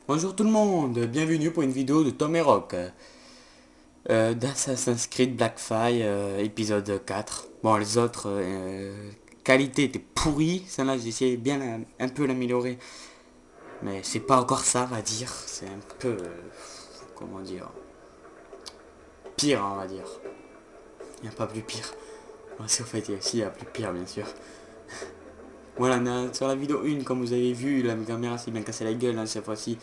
Bonjour tout le monde, bienvenue pour une vidéo de Tom et Rock d'Assassin's Creed Blackfire épisode 4. Bon, les autres qualités étaient pourries, celle-là j'ai essayé bien un peu l'améliorer, mais c'est pas encore ça, on va dire. C'est un peu, comment dire, pire, on va dire. Il n'y a pas plus pire. Bon, si, en fait, il y a plus pire, bien sûr. Voilà, sur la vidéo 1, comme vous avez vu, la caméra s'est bien cassé la gueule, hein, cette fois-ci.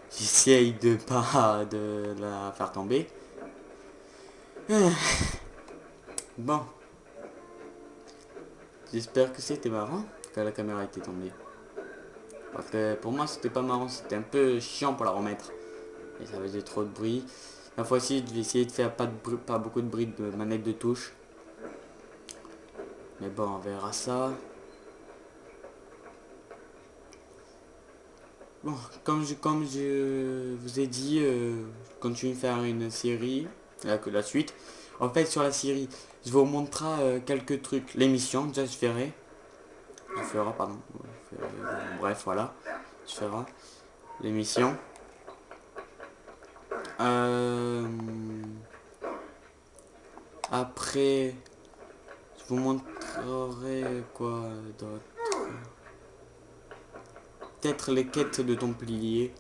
J'essaye de pas de la faire tomber. Bon, j'espère que c'était marrant quand la caméra était tombée. Parce que pour moi c'était pas marrant, c'était un peu chiant pour la remettre. Et ça faisait trop de bruit. La fois-ci je vais essayer de faire pas beaucoup de bruit de manette de touche. Mais bon, on verra ça. Bon, comme je vous ai dit, je continue de faire une série, la suite. En fait, sur la série, je vous montrera quelques trucs. L'émission, déjà je ferai. Je fera, pardon. Bref, voilà. Je ferai l'émission. Euh, Après, je vous montrerai quoi d'autre. Peut-être les quêtes de Templier.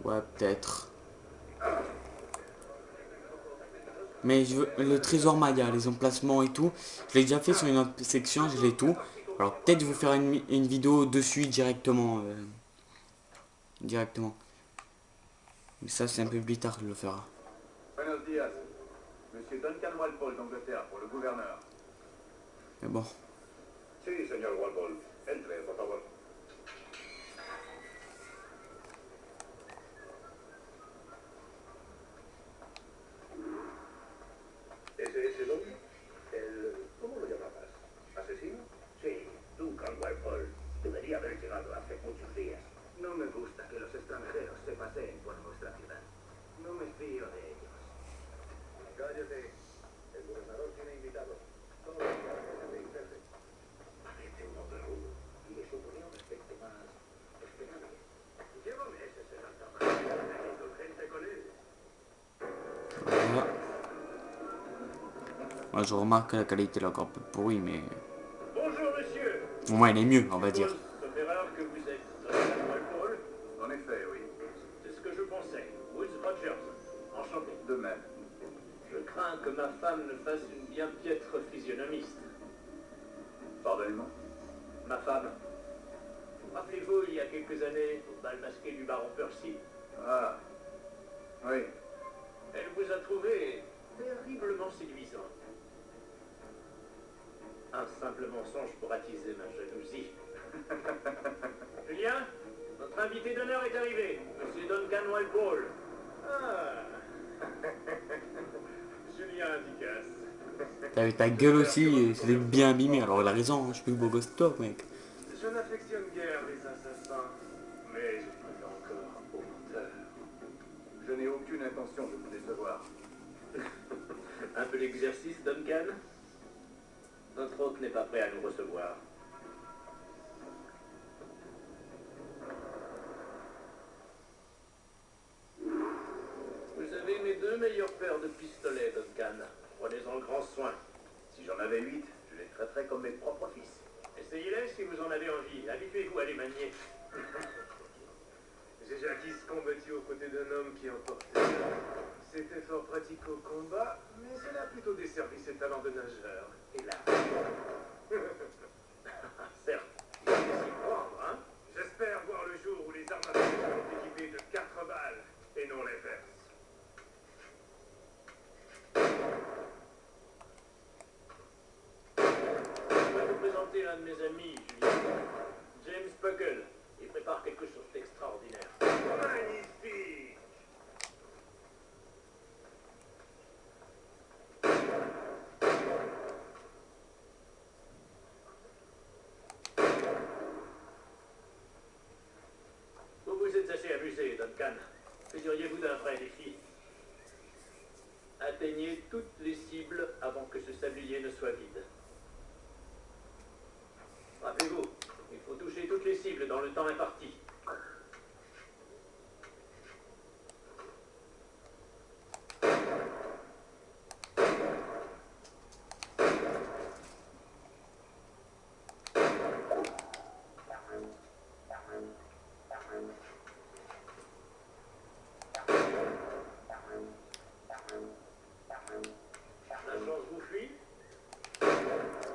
Ouais, peut-être. Mais le trésor Maya, les emplacements et tout, je l'ai déjà fait sur une autre section, je l'ai tout. Alors peut-être vous faire une vidéo dessus directement. Directement. Mais ça, c'est un peu plus tard que je le fera. Buenos días. Monsieur Duncan Walpole d'Angleterre pour le gouverneur. Mais bon. Sí, señor Walpole. Entre, por favor. ¿Ese es el hombre? ¿Cómo lo llamabas? ¿Asesino? Sí, Duncan Walpole. Debería haber llegado hace muchos días. No me gusta que los extranjeros se paseen por nuestra ciudad. No me fío de ellos. Cállate. El gobernador tiene invitados. Todos los que se internen. Parece un hombre rudo y le suponía un aspecto más esperable. Lleva meses en alta mar. ¿Es indulgente con él? Voilà. Moi, je remarque que la qualité est encore un peu pourrie, mais Bonjour, monsieur. au moins elle est mieux, on Je va dire. suppose, sauf erreur, que vous êtes Duncan Walpole. En effet, oui. C'est ce que je pensais. Woods Rogers. Enchanté. De même. Je crains que ma femme ne fasse une bien piètre physionomiste. Pardonnez-moi. Ma femme. Rappelez-vous, il y a quelques années, au bal masqué du baron Percy. Ah. Oui. Elle vous a trouvé terriblement séduisant. Un simple mensonge pour attiser ma jalousie. Julien, notre invité d'honneur est arrivé, Monsieur Duncan Walpole. Ah. Julien Dicasse. T'avais ta gueule aussi, c'était bien abîmé, alors il a raison, hein, je suis plus beau gosse que toi, mec. Je n'affectionne guère les assassins, mais je préfère encore aux menteurs. Je n'ai aucune intention de vous décevoir. Un peu d'exercice, Duncan. Notre hôte n'est pas prêt à nous recevoir. Vous avez mes deux meilleures paires de pistolets, Duncan. Prenez-en grand soin. Si j'en avais 8, je les traiterais comme mes propres fils. Essayez-les si vous en avez envie. Habituez-vous à les manier. J'ai jadis combattu aux côtés d'un homme qui emportait. C'était fort pratique au combat, mais cela a plutôt desservi ses talents de nageur. Et là. Certes, il faut s'y prendre, hein. J'espère voir le jour où les armes à feu seront équipées de 4 balles, et non l'inverse. Je vais vous présenter un de mes amis, Julien. James Buckle. Il prépare quelque chose d'extraordinaire. Magnifique! Vous vous êtes assez amusé, Duncan. Que diriez-vous d'un vrai défi? Atteignez toutes les cibles avant que ce sablier ne soit vide. Rappelez-vous, il faut toucher toutes les cibles dans le temps imparti.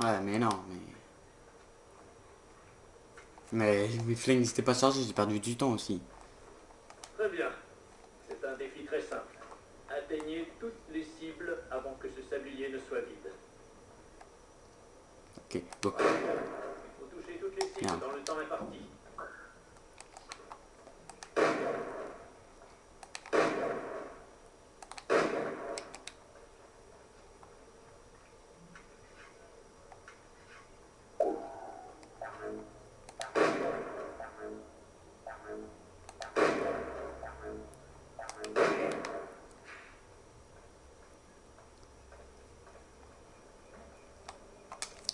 Ouais, mais non, mais mes flingues n'étaient pas chargés, j'ai perdu du temps aussi. Très bien. C'est un défi très simple. Atteignez toutes les cibles avant que ce sablier ne soit vide. Ok, donc, Il faut toucher toutes les cibles Merde. dans le temps imparti.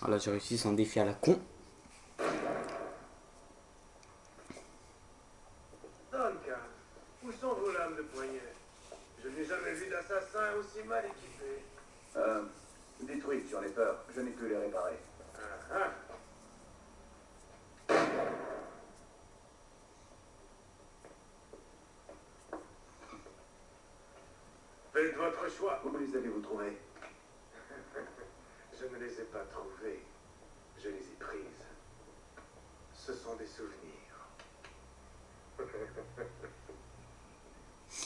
voilà, j'ai réussi sans défi à la con. Duncan, où sont vos lames de poignet? Je n'ai jamais vu d'assassin aussi mal équipé. Détruites, j'en ai peur. Je n'ai pu les réparer. Ah, ah. Faites votre choix. Où les avez-vous trouvés? Je ne les ai pas trouvées. Je les ai prises. Ce sont des souvenirs.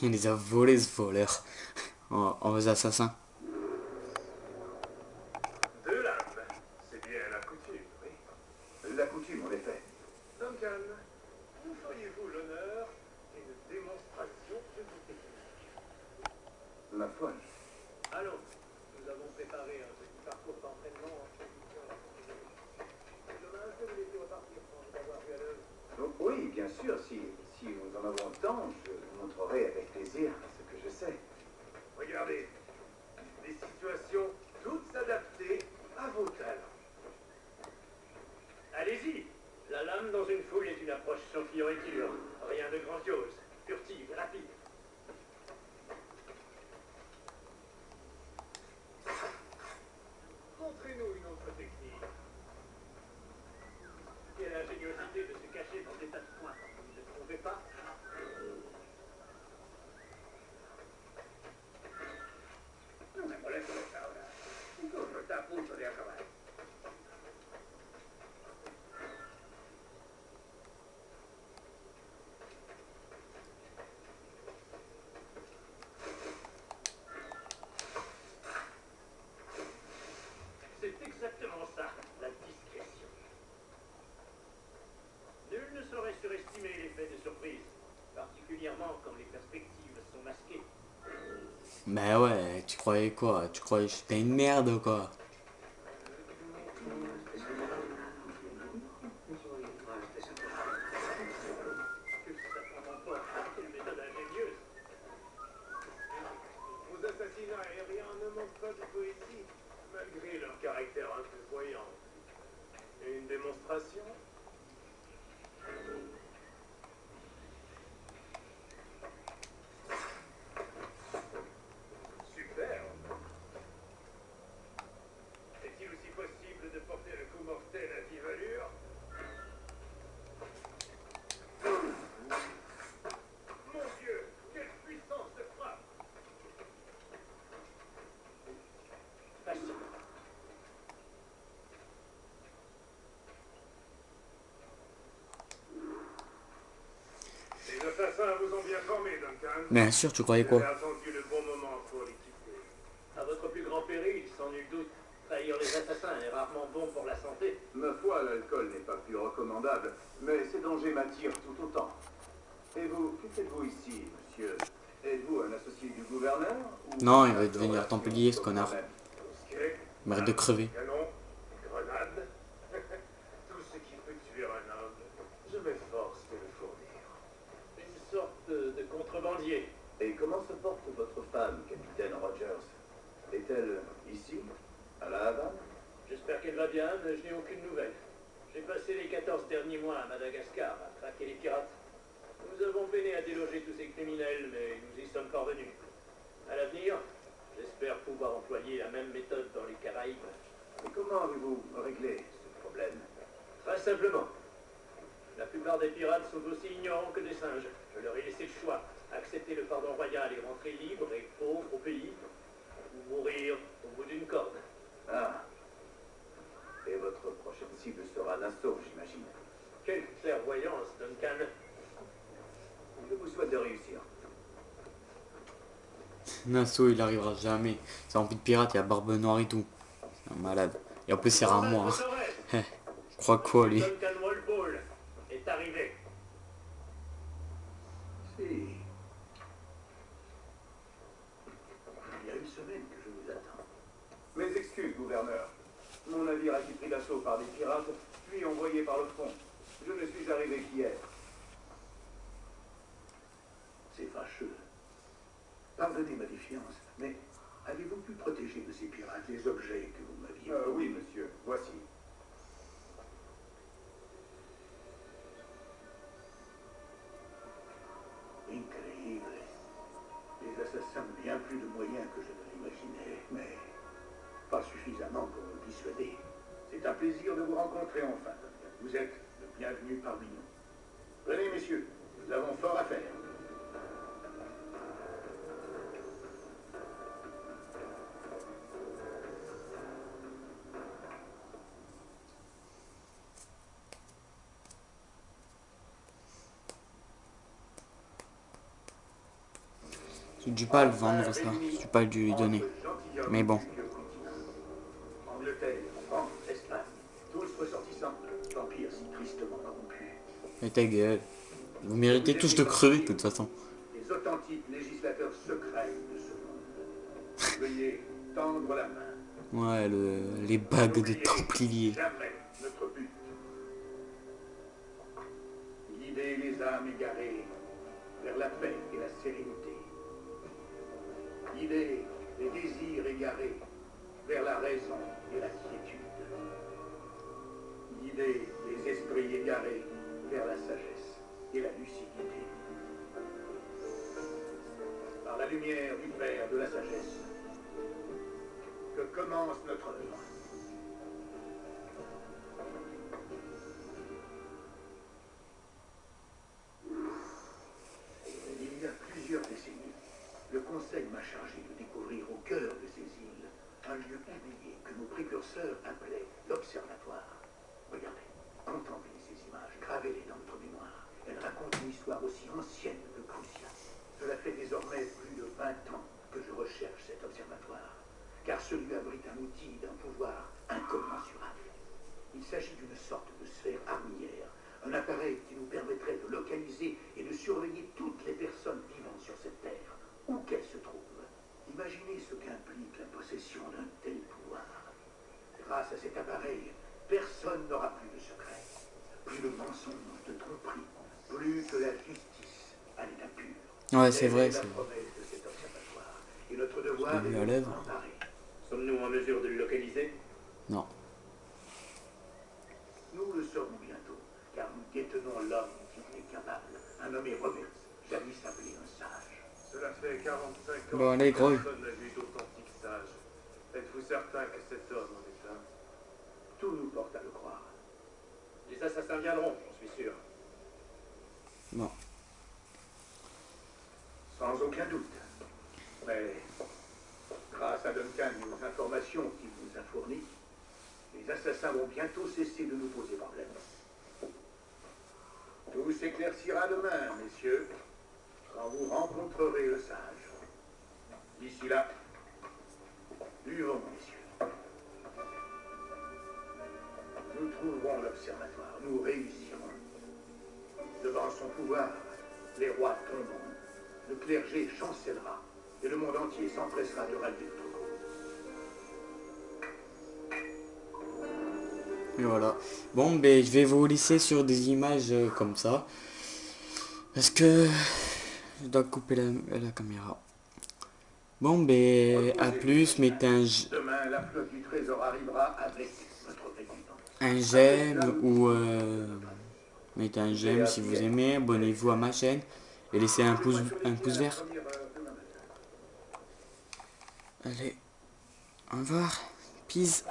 Il les a volés ce voleur. En assassin. Deux lames. C'est bien la coutume, oui. La coutume, en effet. Duncan, vous feriez-vous l'honneur d'une démonstration de vos techniques? Ma foi. Allons, nous avons préparé un petit parcours d'entraînement en prévision à la conclusion. C'est dommage de vous laisser repartir sans vous avoir vu à l'œuvre. Donc, oui, bien sûr, si nous en avons le temps, je vous montrerai avec plaisir ce que je sais. Regardez, des situations toutes adaptées à vos talents. Allez-y. La lame dans une fouille est une approche sans fioriture. Rien de grandiose. Furtive, rapide. Montrez-nous une autre technique. Quelle ingéniosité de se cacher dans des tas de points. Vous ne trouvez pas? No me molestes ahora. Mi turno está a punto de acabar. C'est exactement ça, la discrétion. Nul ne saurait surestimer l'effet de surprise, particulièrement quand les perspectives sont masquées. Bah ouais, tu croyais quoi? Tu croyais que j'étais une merde quoi? Que ça s'en emporte, quelle méthode ingénieuse. Vos assassinats aériens ne manquent pas de poésie, malgré leur caractère un peu voyant. Une démonstration? Superbe. Est-il aussi possible de porter le coup mortel à vive allure? Mon Dieu, quelle puissance de frappe! Facile. Les assassins vous ont bien formé, Duncan. Bien sûr, tu croyais Vous avez quoi? attendu le bon moment pour les quitter. À votre plus grand péril, sans nul doute, trahir les assassins est rarement bon pour la santé. Ma foi, l'alcool n'est pas plus recommandable, mais ces dangers m'attirent tout autant. Et vous, que faites-vous ici, monsieur? Êtes-vous un associé du gouverneur ou Non, il un va devenir relation templier, ce comme connard. moi-même? Mousquet, Merde de crever. canon, grenade, tout ce qui peut tuer un homme, je m'efforce de le fournir. Une sorte de contrebandier. Et comment se porte votre femme, capitaine Rogers? Est-elle ici, à la Havane? J'espère qu'elle va bien, mais je n'ai aucune nouvelle. J'ai passé les 14 derniers mois à Madagascar à traquer les pirates. Nous avons peiné à déloger tous ces criminels, mais nous y sommes parvenus. À l'avenir, j'espère pouvoir employer la même méthode dans les Caraïbes. Et comment avez-vous réglé ce problème? Très simplement. La plupart des pirates sont aussi ignorants que des singes. Je leur ai laissé le choix. Accepter le pardon royal et rentrer libre et pauvre au pays, ou mourir au bout d'une corde. Ah, possible sera Nassau, j'imagine. Quelle clairvoyance, Duncan. Je vous souhaite de réussir. Nassau, il arrivera jamais. C'est rempli de pirates, il y a Barbe Noire et tout. C'est un malade. Et en plus, c'est rare moi. Hein. Crois quoi, lui? Duncan Walpole est arrivé. Si. Il y a une semaine que je vous attends. Mes excuses, gouverneur. Mon navire a été pris d'assaut par des pirates, puis envoyé par le front. Je ne suis arrivé qu'hier. C'est fâcheux. Pardonnez ma défiance, mais avez-vous pu protéger de ces pirates les objets que vous m'aviez Oui, monsieur. Voici. Incroyable. Les assassins ont bien plus de moyens que je ne l'imaginais, mais pas suffisamment pour me dissuader. C'est un plaisir de vous rencontrer enfin. Vous êtes le bienvenu parmi nous. Venez, messieurs, nous avons fort à faire. J'ai dû pas le vendre, ça. J'ai dû pas lui donner. Mais bon. Angleterre, France, Espagne, tous ressortissants de l'Empire si tristement corrompu. Mais ta gueule. Vous méritez tous de crever, de toute façon. Les authentiques législateurs secrets de ce monde. Veuillez tendre la main. Ouais, les bagues de Templiers. Jamais notre but. Guider les âmes égarées vers la paix et la sérénité. Guider les désirs égarés vers la raison et la quiétude. Guider les esprits égarés vers la sagesse et la lucidité. Par la lumière du Père de la sagesse, que commence notre œuvre. Il y a plusieurs décennies, le Conseil m'a chargé de découvrir au cœur de ces îles un lieu oublié que nos précurseurs appelaient l'Observatoire. Regardez, contemplez ces images, gravez-les dans notre mémoire. Elles racontent une histoire aussi ancienne que cruciale. Cela fait désormais plus de 20 ans que je recherche cet observatoire, car celui abrite un outil d'un pouvoir incommensurable. Il s'agit d'une sorte de sphère armière, un appareil qui nous permettrait de localiser et de surveiller toutes les personnes vivant sur cette terre, où qu'elles se trouvent. Imaginez ce qu'implique la possession d'un tel pouvoir. Grâce à cet appareil, personne n'aura plus de secret, plus de mensonges, de tromperies, plus que la justice à l'état pur. Ouais, c'est vrai. La promesse de cet observatoire. Et notre devoir Je l'ai vu à est de l'œuvre. nous emparer. Sommes-nous en mesure de le localiser? Non. Nous le saurons bientôt, car nous détenons l'homme qui en est capable. Un nommé Roberts, jadis appelé un sage. Cela fait 45 ans Bon, allez, que gros. personne n'a vu d'authentiques sages. Êtes-vous certain que cet homme en est un? Tout nous porte à le croire. Les assassins viendront, j'en suis sûr. Non. Sans aucun doute. Mais, grâce à Duncan et aux informations qu'il nous a fournies, les assassins vont bientôt cesser de nous poser problème. Tout s'éclaircira demain, messieurs, quand vous rencontrerez le sage. D'ici là, buvons, messieurs. Nous trouverons l'observatoire, nous réussirons. Devant son pouvoir, les rois tomberont, le clergé chancellera, et le monde entier s'empressera de rallier notre cause. Et voilà. Bon, ben, je vais vous laisser sur des images comme ça. Parce que je dois couper la caméra. Bon, ben, à plus. Mettez Demain, la flotte du trésor arrivera avec notre résidence. un j'aime ou mettez un j'aime si vous aimez. Abonnez-vous à ma chaîne. Et laissez un pouce vert. Allez. Au revoir. Peace.